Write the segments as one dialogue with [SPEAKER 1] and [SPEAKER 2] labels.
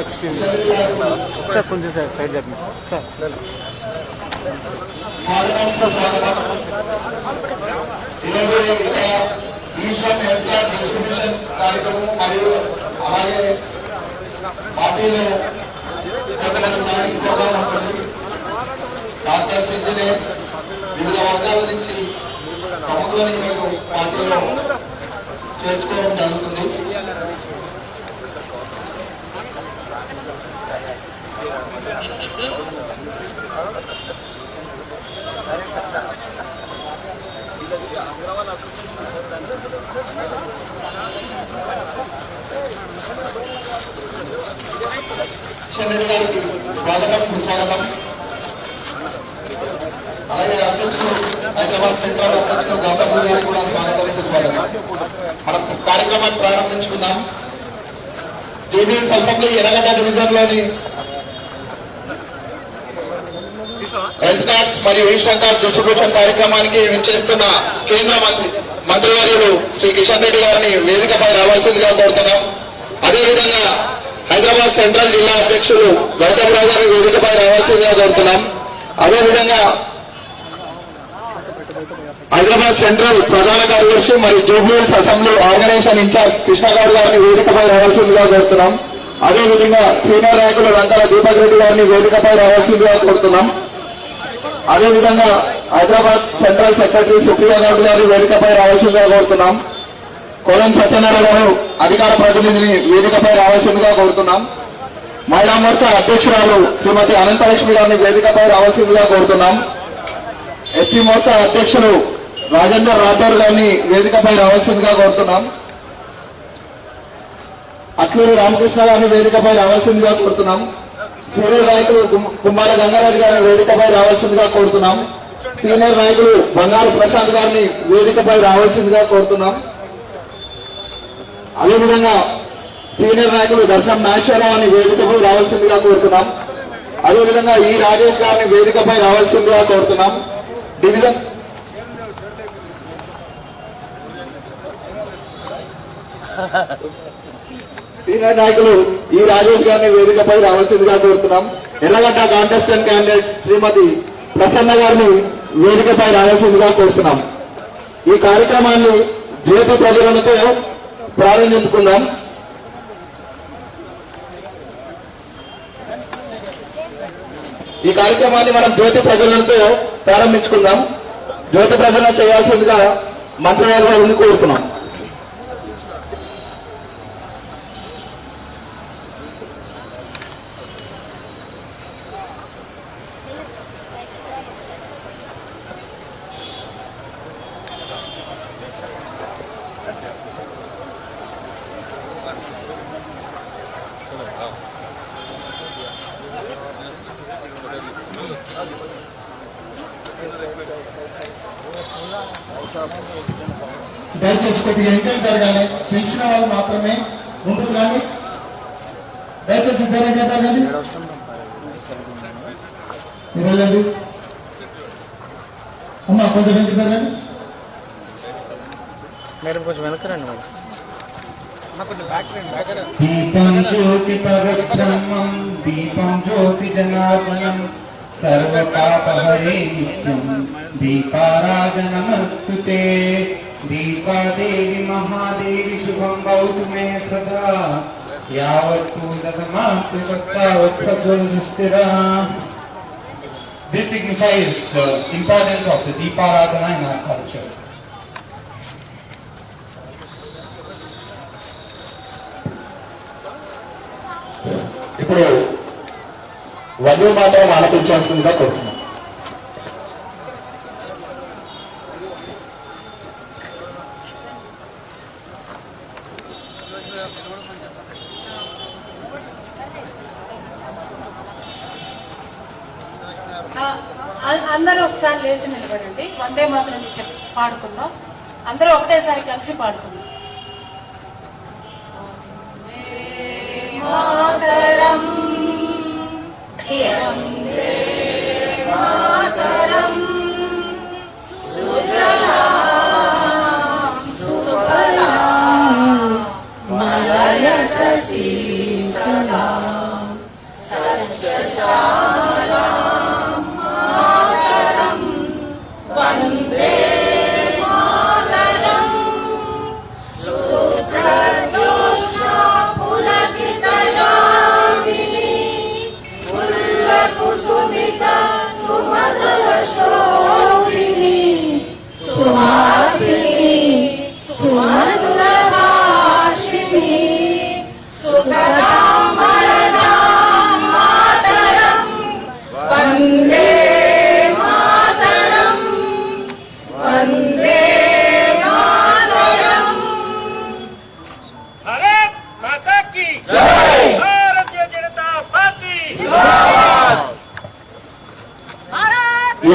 [SPEAKER 1] Excuse sir కొంచెం side చెప్పండి sir
[SPEAKER 2] Eshwar health card distribution కార్యక్రమం మరియు అలాగే పార్టీలో డాక్టర్స్, ఇంజనీర్స్, వివిధ వర్గాల నుంచి ప్రముఖులని మేము పార్టీలో చేర్చుకోవడం జరుగుతుంది. స్వాగతం, సుస్వాగతం. అలాగే అధ్యక్షులు హైదరాబాద్ సెంట్రల్ అధ్యక్షులు గౌతమ్ గారికి కూడా స్వాగతం, సుస్వాగతం. మనం కార్యక్రమాన్ని ప్రారంభించుకుందాం. జూనియర్స్ అసెంబ్లీ ఎర్రగడ్డ డివిజన్ లోని హెల్త్ కార్డ్స్ మరియు ఈశ్వర్ కార్డ్ డిస్ట్రిబ్యూషన్ కార్యక్రమానికి విచ్చేస్తున్న కేంద్ర మంత్రివర్యులు శ్రీ కిషన్ రెడ్డి గారిని వేదికపై రావాల్సిందిగా కోరుతున్నాం. అదేవిధంగా హైదరాబాద్ సెంట్రల్ జిల్లా అధ్యక్షులు గౌతమ్ రావు గారిని వేదికపై రావాల్సిందిగా కోరుతున్నాం. అదేవిధంగా హైదరాబాద్ సెంట్రల్ ప్రధాన కార్యదర్శి మరియు Jubilee Hills assembly organisation incharge Krishna Goud గారిని వేదికపై రావాల్సిందిగా కోరుతున్నాం. అదేవిధంగా సీనియర్ నాయకులు రంగాల దీపక్ రెడ్డి గారిని వేదికపై రావాల్సిందిగా కోరుతున్నాం. అదేవిధంగా హైదరాబాద్ సెంట్రల్ సెక్రటరీ సుప్రియా గౌడ్ గారిని వేదికపై రావాల్సిందిగా కోరుతున్నాం. కోలం సత్యనారాయణ గారు అధికార ప్రతినిధిని వేదికపై రావాల్సిందిగా కోరుతున్నాం. మహిళా మోర్చా అధ్యక్షురాలు శ్రీమతి అనంతలక్ష్మి గారిని వేదికపై రావాల్సిందిగా కోరుతున్నాం. ఎస్టీ మోర్చా అధ్యక్షులు రాజేందర్ రాథోర్ గారిని వేదికపై రావాల్సిందిగా కోరుతున్నాం. అట్లూరి రామకృష్ణ గారిని వేదికపై రావాల్సిందిగా కోరుతున్నాం. సీనియర్ నాయకులు కుమ్మాల గంగారాజు గారిని వేదికపై రావాల్సిందిగా కోరుతున్నాం. సీనియర్ నాయకులు బంగారు ప్రశాంత్ గారిని వేదికపై రావాల్సిందిగా కోరుతున్నాం. అదేవిధంగా సీనియర్ నాయకులు దర్శన్ నాగేశ్వరరావుని వేదికపై రావాల్సిందిగా కోరుతున్నాం. అదేవిధంగా ఈ రాజేష్ గారిని వేదికపై రావాల్సిందిగా కోరుతున్నాం. డివిజన్ సీనియర్ నాయకులు ఈ రాజేష్ గారిని వేదికపై రావాల్సిందిగా కోరుతున్నాం. ఎర్రగడ్డ కాంటెస్టెంట్ క్యాండిడేట్ శ్రీమతి ప్రసన్న గారిని వేదికపై రావాల్సిందిగా కోరుతున్నాం. ఈ కార్యక్రమాన్ని జ్యోతి ప్రజలతో ప్రారంభించుకుందాం. ఈ కార్యక్రమాన్ని మనం జ్యోతి ప్రజలతో ప్రారంభించుకుందాం. జ్యోతి ప్రజలను చేయాల్సిందిగా మంత్రివర్గాలను కోరుతున్నాం.
[SPEAKER 3] దయచేసి కొద్దిగా ఎంకరేజ్ జరగాలి. పెంచిన వాళ్ళు మాత్రమే ముందుకు కానీ దయచేసి ఇద్దరు జరగండి. వెళ్ళండి అమ్మా, కొంచెం వెనక్కి జరగండి.
[SPEAKER 1] మేడం కొంచెం వెనక్కి రండి మేడం.
[SPEAKER 3] దీపం జ్యోతి పవిత్రమం దీపం జ్యోతి జనార్దనం సర్వపాపహరే నిత్యం దీపారాజనమస్తుతే. दीपादेवी महादेवी शुभम भवतु मे सदा यावत् पूजा समाप्ति सत्तावत् Prajwal सुस्थिरा. This signifies the importance of the Deeparadhana in our culture.
[SPEAKER 2] ఇప్పుడు వందే మాతరం ఆలపించాల్సిందిగా కోరుతున్నాం.
[SPEAKER 4] అందరూ ఒకసారి లేచి నిలబడండి. వందే మాతరం పాడుకుందాం. అందరూ ఒకటేసారి కలిసి పాడుకుందాం. మాతరం వందే మాతరం సుజలాం సుఫలాం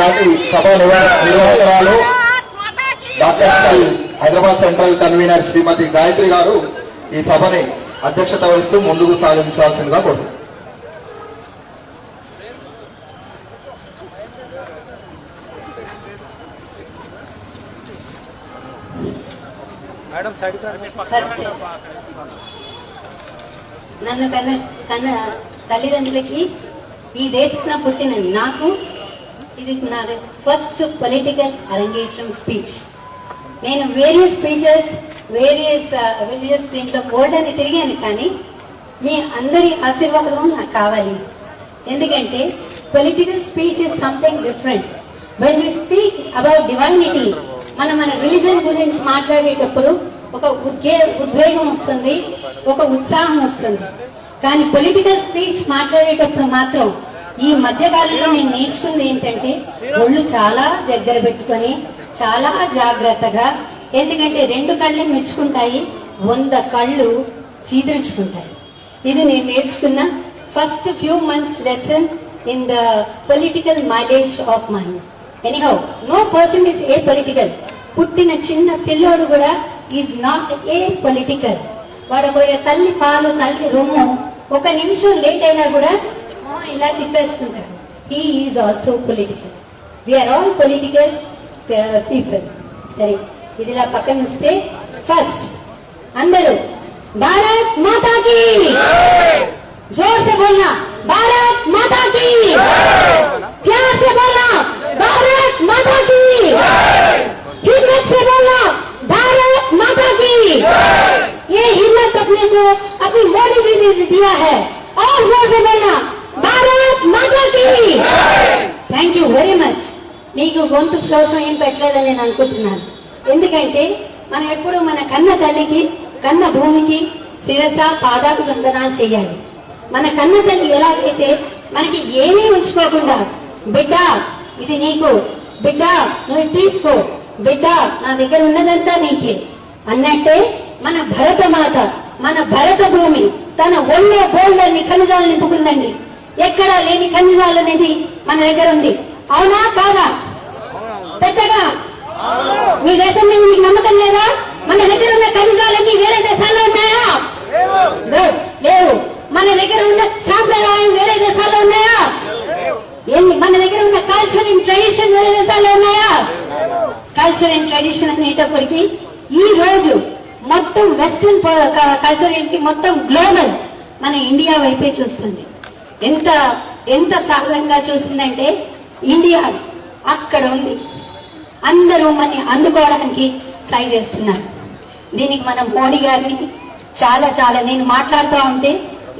[SPEAKER 2] ఈనాటి సభ నిర్వాహకురాలు డాక్టర్ హైదరాబాద్ సెంట్రల్ కన్వీనర్ శ్రీమతి గాయత్రి గారు ఈ సభని అధ్యక్షత వహిస్తూ ముందుకు సాగించాల్సిందిగా కోరుతున్నాను.
[SPEAKER 1] మేడం సైడ్
[SPEAKER 5] నన్ను కన్న తల్లిదండ్రులకి ఈ దేశంలో పుట్టిన నాకు ఇది నాది ఫస్ట్ పొలిటికల్ అరంగేట్రం స్పీచ్. నేను వేరియస్ స్పీచెస్ వేరియస్ రిలీజియస్ దీంట్లో బోర్డని తిరిగాను, కానీ మీ అందరి ఆశీర్వాదం నాకు కావాలి. ఎందుకంటే political speech is something different. When we speak about divinity, మన రిలీజన్ గురించి మాట్లాడేటప్పుడు ఒక ఉద్వేగం వస్తుంది, ఒక ఉత్సాహం వస్తుంది. కానీ పొలిటికల్ స్పీచ్ మాట్లాడేటప్పుడు మాత్రం ఈ మధ్య కాలంలో నేను నేర్చుకుంది ఏంటంటే ఒళ్ళు చాలా దగ్గర పెట్టుకొని చాలా జాగ్రత్తగా, ఎందుకంటే 2 కళ్ళు మెచ్చుకుంటాయి, 100 కళ్ళు చీదరించుకుంటాయి. ఇది నేను నేర్చుకున్న first few months lesson in the political mileage of mind. Anyhow, no person is a political. పుట్టిన చిన్న పిల్లోడు కూడా ఈజ్ నాట్ ఏ పొలిటికల్. వాడు ఒక తల్లి పాలు తల్లి రొమ్ము 1 నిమిషం లేట్ అయినా కూడా ఇలా తిప్పేసుకుంటాడు. He is also political. We are all political people. సరే, ఇది ఇలా పక్కన వస్తే ఫస్ట్ అందరూ భారత్ మాతా కీ, जोर से बोलना भारत माता की, प्यार से बोलना भारत माता की, हिम्मत से बोलना भारत माता की. ये हिम्मत अपने को अभी मोदी जी ने दिया है, और जोर से बोलना भारत माता की. Thank you very much. మీకు గొంతు శ్లోషం ఏం పెట్టలేదని నేను అనుకుంటున్నాను. ఎందుకంటే మనం ఎప్పుడు మన కన్న తల్లికి కన్న భూమికి శిరస పాదాభివందనాలు చేయాలి. మన కన్న తల్లి ఎలాగైతే మనకి ఏమీ ఉంచుకోకుండా, బిడ్డ ఇది నీకు, బిడ్డ నువ్వు తీసుకో, బిడ్డ నా దగ్గర ఉన్నదంతా నీకే అన్నట్టే మన భరత మాత, మన భరత భూమి తన ఒళ్ళో బోల్డన్ని ఖనిజాలు నింపుకుందండి. ఎక్కడా లేని ఖనిజాలు అనేది మన దగ్గర ఉంది. అవునా కాదా? పెద్దగా మీ దేశం మీద మీకు నమ్మకం లేదా? మన దగ్గర ఉన్న ఖనిజాలన్నీ వేరే దేశాల్లో ఉన్నాయా? లేవు. మన దగ్గర ఉన్న సాంప్రదాయం వేరే దేశాల్లో ఉన్నాయా? మన దగ్గర ఉన్న కల్చర్ అండ్ ట్రెడిషన్ వేరే దేశాల్లో ఉన్నాయా? కల్చర్ అండ్ ట్రెడిషన్ అనేటప్పటికీ ఈ రోజు మొత్తం వెస్టర్న్ కల్చర్ ఏంటి, మొత్తం గ్లోబల్ మన ఇండియా వైపే చూస్తుంది. ఎంత సహజంగా చూస్తుందంటే ఇండియా అక్కడ ఉంది. అందరూ మన అందుకోవడానికి ట్రై చేస్తున్నారు. దీనికి మనం మోడీ గారిని చాలా నేను మాట్లాడుతూ ఉంటే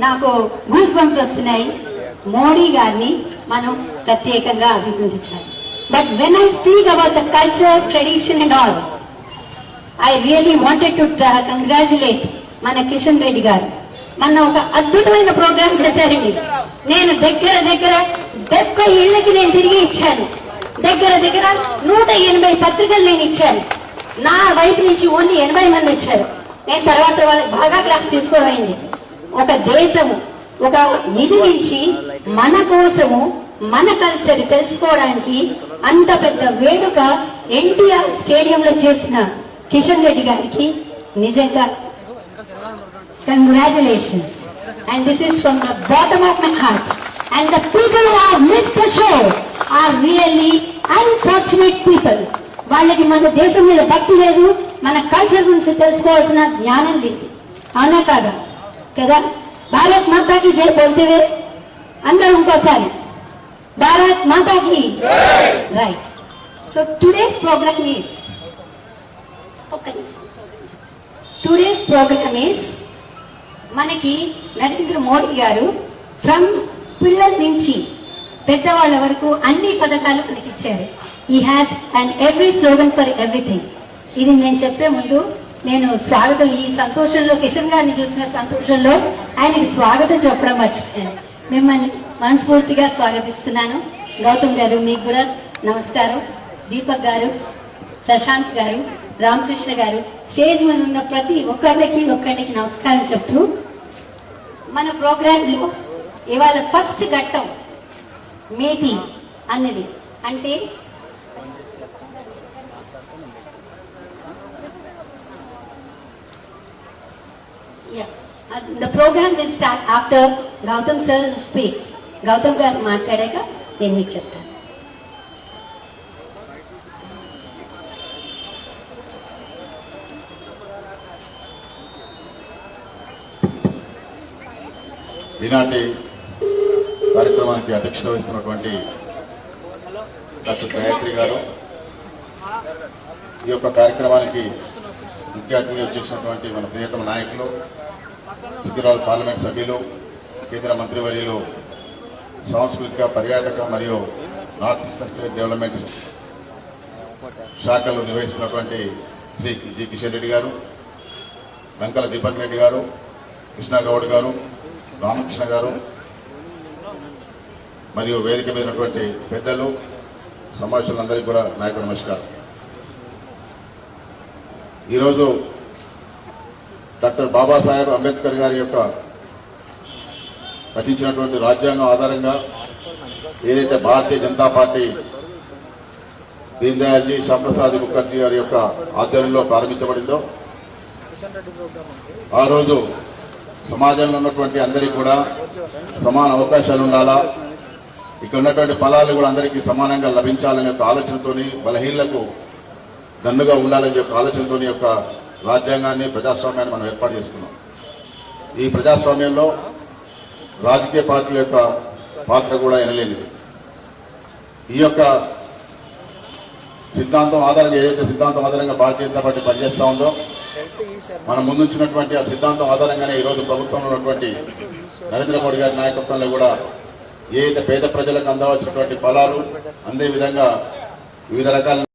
[SPEAKER 5] నాకు గూస్ బంప్స్ వస్తున్నాయి. మోడీ గారిని మనం ప్రత్యేకంగా అభినందించాలి. But when I speak about the culture, tradition and all, I really wanted to congratulate మన కిషన్ రెడ్డి గారు. మొన్న ఒక అద్భుతమైన ప్రోగ్రాం చేశారండి. నేను దగ్గర 70 ఇళ్లకి నేను తిరిగి ఇచ్చాను. దగ్గర 180 పత్రికలు నేను ఇచ్చాను. నా వైపు నుంచి ఓన్లీ 80 మంది ఇచ్చారు. నేను తర్వాత వాళ్ళకి బాగా క్లాస్ తీసుకోవైంది. ఒక దేశము ఒక నిధి నుంచి మన కోసము మన కల్చర్ తెలుసుకోవడానికి అంత పెద్ద వేడుక ఎన్టీఆర్ స్టేడియంలో చేసిన కిషన్ రెడ్డి గారికి నిజంగా congratulations. And this is from the bottom of my heart. And the people who have missed the show are really unfortunate people. వాళ్ళకి మన దేశం మీద భక్తి లేదు, మన కల్చర్ గురించి తెలుసుకోవాల్సిన జ్ఞానం లేదు. అవునా కాదా? కదా. భారత్ మాతా की जय बोलते हुए अंदर ఇంకోసారి భారత్ మాతా की రైట్. సో టుడేస్ ప్రోగ్రామ్ ఈస్ మనకి నరేంద్ర మోడీ గారు ఫ్రమ్ పిల్లల నుంచి పెద్దవాళ్ల వరకు అన్ని పథకాలు మనకి ఇచ్చారు. He has and every slogan for everything. ఇది నేను చెప్పే ముందు నేను స్వాగతం, ఈ సంతోషంలో కిషన్ గారిని చూసిన సంతోషంలో ఆయనకి స్వాగతం చెప్పడం మర్చిపోయాను. మిమ్మల్ని మనస్ఫూర్తిగా స్వాగతిస్తున్నాను. గౌతమ్ గారు మీకు కూడా నమస్కారం. దీపక్ గారు, ప్రశాంత్ గారు, రామకృష్ణ గారు, స్టేజ్ మీద ఉన్న ప్రతి ఒక్కరికి నమస్కారం చెప్తూ మన ప్రోగ్రామ్ లో ఇవాళ ఫస్ట్ ఘట్టం మేతి అన్నది అంటే the programme will start after Gautam sir speaks. Gautam గారు మాట్లాడాక నేను మీకు చెప్తాను.
[SPEAKER 6] ఈనాటి కార్యక్రమానికి అధ్యక్షత వహిస్తున్నటువంటి డాక్టర్ గాయత్రి గారు, ఈ యొక్క కార్యక్రమానికి ముఖ్య అతిథిగా వచ్చేసినటువంటి మన ప్రియతమ నాయకులు, సిద్దిరాబాద్ పార్లమెంట్ సభ్యులు, కేంద్ర మంత్రివర్యులు, సాంస్కృతిక, పర్యాటక మరియు నార్త్ ఈస్టర్న్ స్టేట్ డెవలప్మెంట్ శాఖలు నిర్వహిస్తున్నటువంటి శ్రీ జి కిషన్ రెడ్డి గారు, వెంకల దీపక్ రెడ్డి గారు, కృష్ణాగౌడ్ గారు, రామకృష్ణ గారు మరియు వేదిక మీద ఉన్నటువంటి పెద్దలు, సమావేశాలందరికీ కూడా నాయకుడు నమస్కారం. ఈరోజు డాక్టర్ బాబాసాహెబ్ అంబేద్కర్ గారి యొక్క రచించినటువంటి రాజ్యాంగం ఆధారంగా ఏదైతే భారతీయ జనతా పార్టీ దీన్ దయాల్జీ శ్యాంప్రసాద్ ముఖర్జీ గారి యొక్క ఆధ్వర్యంలో ప్రారంభించబడిందో, ఆ రోజు సమాజంలో ఉన్నటువంటి అందరికీ కూడా సమాన అవకాశాలు ఉండాలా, ఇక్కడ ఉన్నటువంటి ఫలాలు కూడా అందరికీ సమానంగా లభించాలనే ఒక ఆలోచనతోని, బలహీనలకు దన్నుగా ఉండాలని యొక్క ఆలోచనతోని యొక్క రాజ్యాంగాన్ని, ప్రజాస్వామ్యాన్ని మనం ఏర్పాటు చేసుకున్నాం. ఈ ప్రజాస్వామ్యంలో రాజకీయ పార్టీల యొక్క పాత్ర కూడా ఎనలేనిది. ఈ యొక్క సిద్ధాంతం ఆధారంగా, ఏదైతే సిద్ధాంతం ఆధారంగా భారతీయ జనతా పార్టీ పనిచేస్తా ఉందో, మనం ముందుంచినటువంటి ఆ సిద్ధాంతం ఆధారంగానే ఈరోజు ప్రభుత్వంలో ఉన్నటువంటి నరేంద్ర మోడీ గారి నాయకత్వంలో కూడా ఏదైతే పేద ప్రజలకు అందవలసినటువంటి ఫలాలు అందే విధంగా వివిధ రకాల